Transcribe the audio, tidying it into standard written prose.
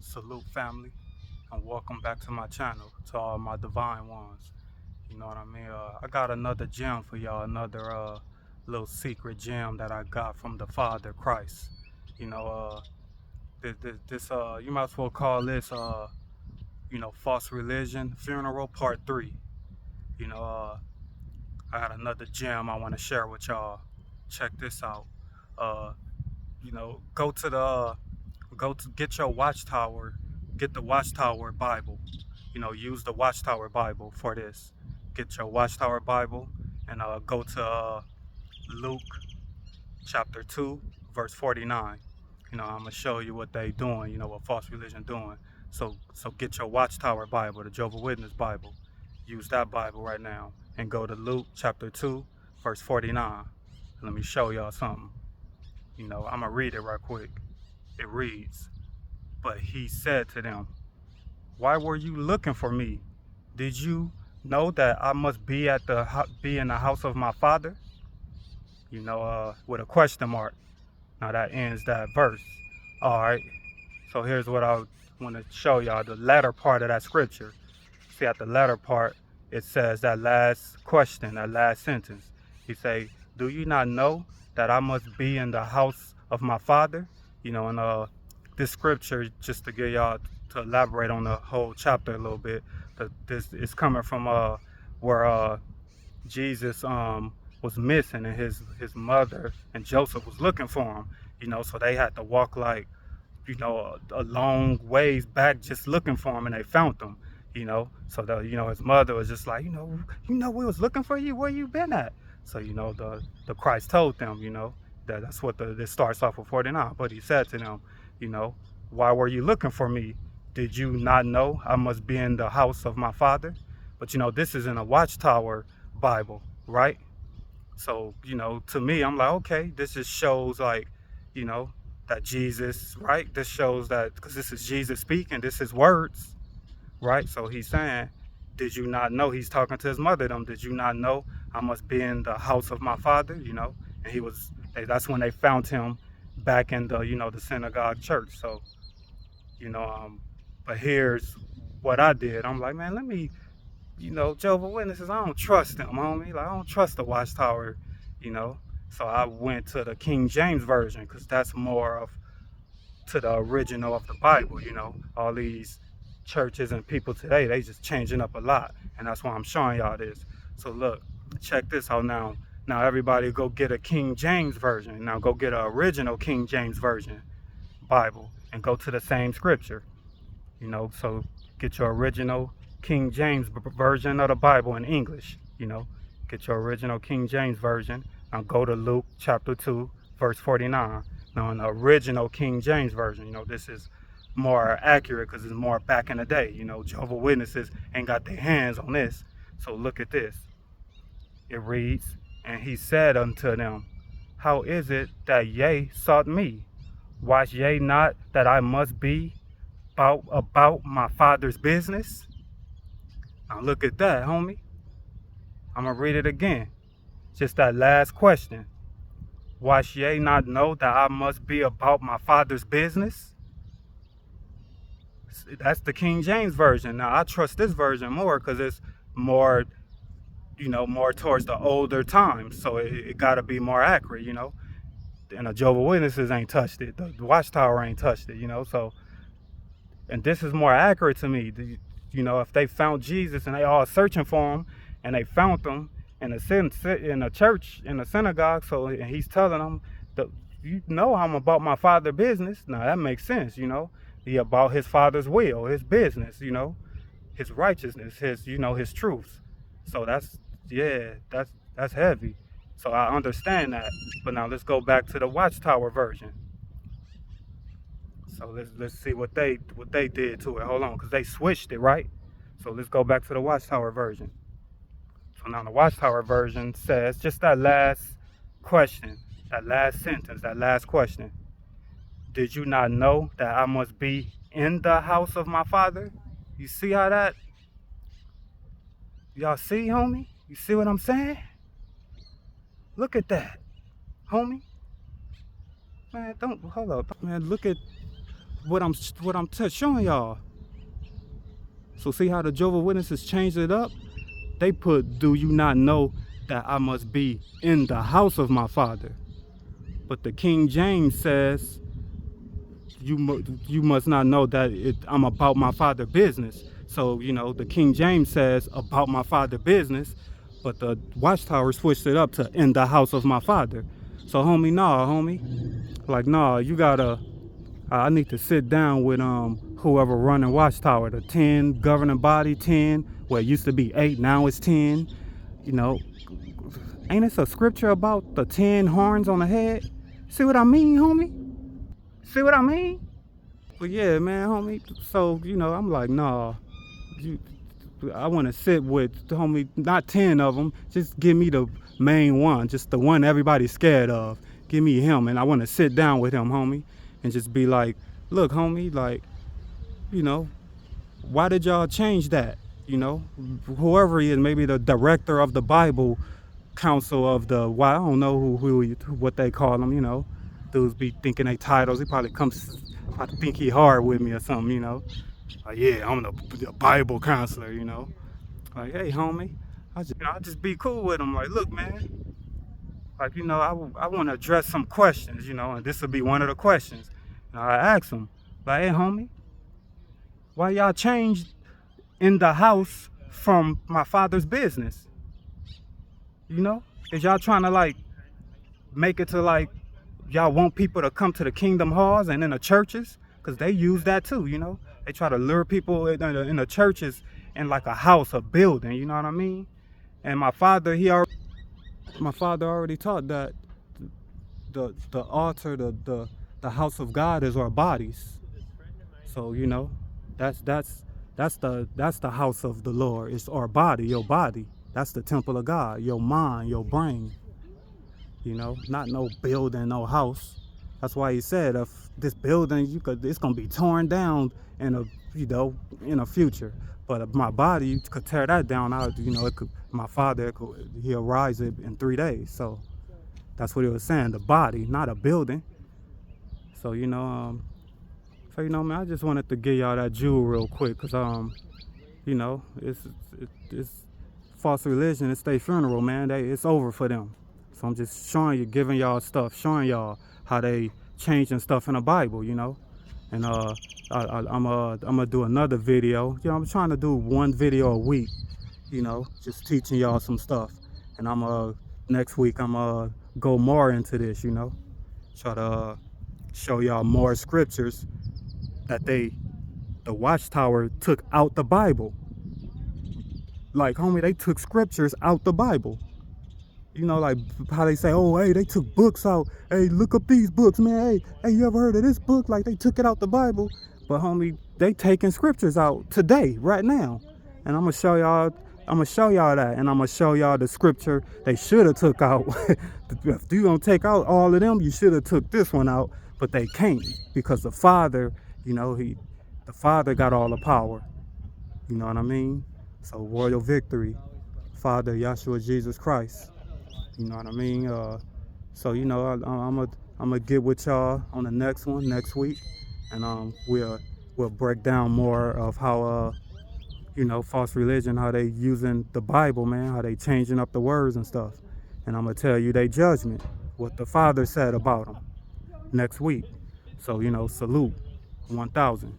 Salute family and welcome back to my channel, to all my divine ones. You know what I mean? I got another gem for y'all, another little secret gem that I got from the Father Christ. You know, this you might as well call this false religion funeral part 3. You know, I got another gem I want to share with y'all. Check this out. Uh, go to get your Watchtower, get the Watchtower Bible. Use the Watchtower Bible for this. Get your Watchtower Bible and go to Luke chapter 2, verse 49. I'm gonna show you what they doing. What false religion doing. So get your Watchtower Bible, the Jehovah Witness Bible. Use that Bible right now and go to Luke chapter 2, verse 49. Let me show y'all something. I'm gonna read it right quick. It reads, "But he said to them, why were you looking for me? Did you know that I must be in the house of my father?" With a question mark. Now that ends that verse. All right. So here's what I want to show y'all: the latter part of that scripture. See, at the latter part, it says that last question, that last sentence. He say, "Do you not know that I must be in the house of my father?" And this scripture, just to get y'all to elaborate on the whole chapter a little bit, this is coming from where Jesus was missing, and his mother and Joseph was looking for him. So they had to walk like a long ways back just looking for him, and they found him. So his mother was just like, we was looking for you. Where you been at? So the Christ told them, that's what this starts off with 49. But he said to them, you know, why were you looking for me? Did you not know I must be in the house of my father? But this is in a Watchtower Bible, right? So, to me, I'm like, okay, this just shows like, you know, that Jesus, right? This shows that, because this is Jesus speaking, this is words, right? So he's saying, did you not know? He's talking to his mother, them, did you not know I must be in the house of my father? And that's when they found him back in the, the synagogue church. So, you know, um, but here's what I did. I'm like, man, let me, Jehovah Witnesses, I don't trust them, homie. Like, I don't trust the Watchtower, you know. So I went to the King James Version because that's more of to the original of the Bible, All these churches and people today, they just changing up a lot. And that's why I'm showing y'all this. So look, check this out now. Now everybody go get a King James Version. Now go get an original King James Version Bible and go to the same scripture. So get your original King James version of the Bible in English. Get your original King James version. Now go to Luke chapter 2, verse 49. Now in the original King James version, this is more accurate because it's more back in the day. Jehovah Witnesses ain't got their hands on this. So look at this. It reads, "And he said unto them, how is it that ye sought me? Watch ye not that I must be about my father's business?" Now look at that, homie. I'm gonna read it again. Just that last question. Watch ye not know that I must be about my father's business? That's the King James version. Now I trust this version more because it's more, more towards the older times. So it gotta be more accurate, And the Jehovah Witnesses ain't touched it. The Watchtower ain't touched it. So, and this is more accurate to me. If they found Jesus and they all searching for him, and they found him in a church, in a synagogue, so and he's telling them, I'm about my father's business. Now that makes sense, He about his father's will, his business, his righteousness, his truth. So that's heavy. So I understand that. But now let's go back to the Watchtower version. So let's see what they did to it. Hold on, because they switched it, right? So let's go back to the Watchtower version. So now the Watchtower version says just that last question, that last sentence, that last question. Did you not know that I must be in the house of my father? You see how that? Y'all see, homie? You see what I'm saying? Look at that, homie. Man, don't hold up, man. what I'm showing y'all. So see how the Jehovah's Witnesses changed it up? They put, do you not know that I must be in the house of my father? But the King James says, you must not know that I'm about my father's business. So, you know, the King James says about my father's business, but the Watchtower switched it up to in the house of my father. So homie, nah, homie. Like, nah, you gotta, I need to sit down with whoever running Watchtower, the 10 governing body, 10, well, it used to be 8, now it's 10. You know, ain't this a scripture about the 10 horns on the head? See what I mean, homie? See what I mean? But yeah, man, homie. So, you know, I'm like, nah, I want to sit with, homie, not 10 of them. Just give me the main one, just the one everybody's scared of. Give me him, and I want to sit down with him, homie, and just be like, look, homie, like, you know, why did y'all change that? You know, whoever he is, maybe the director of the Bible Council of the, well, I don't know what they call them, you know. Dudes be thinking they titles. He probably think he hard with me or something, you know. Like, yeah, I'm the Bible counselor, you know. Like, hey, homie, I just be cool with him. Like, look, man, like, you know, I want to address some questions, you know, and this will be one of the questions. And I ask him, like, hey, homie, why y'all changed in the house from my father's business? You know, is y'all trying to like make it to like y'all want people to come to the kingdom halls and in the churches? Because they use that too, you know. They try to lure people in the churches in like a house, a building, you know what I mean? And my father already taught that the altar, the house of God is our bodies. So, you know, that's the house of the Lord. It's our body, your body. That's the temple of God, your mind, your brain. You know, not no building, no house. That's why he said, if this building, it's gonna be torn down in a future. But if my body, you could tear that down out. You know, my father, he'll rise it in 3 days. So that's what he was saying. The body, not a building. So you know, man, I just wanted to give y'all that jewel real quick, cause you know, it's false religion. It's their funeral, man. It's over for them. So I'm just showing you, giving y'all stuff, showing y'all how they changing stuff in the Bible, you know. And I'm gonna do another video. You know, I'm trying to do one video a week, you know, just teaching y'all some stuff. And next week I'm gonna go more into this, you know, try to show y'all more scriptures that the Watchtower took out the Bible. Like, homie, they took scriptures out the Bible. You know, like how they say, oh, hey, they took books out. Hey, look up these books, man. Hey, you ever heard of this book? Like, they took it out the Bible. But, homie, they taking scriptures out today, right now. And I'm going to show y'all that. And I'm going to show y'all the scripture they should have took out. If you going to take out all of them, you should have took this one out. But they can't, because the Father, you know, the Father got all the power. You know what I mean? So, royal victory. Father, Yahshua Jesus Christ. You know what I mean? So, you know, I'm gonna get with y'all on the next one next week, and we'll break down more of how you know, false religion, how they using the Bible, man, how they changing up the words and stuff. And I'm gonna tell you their judgment, what the Father said about them next week. So, you know, salute 1000.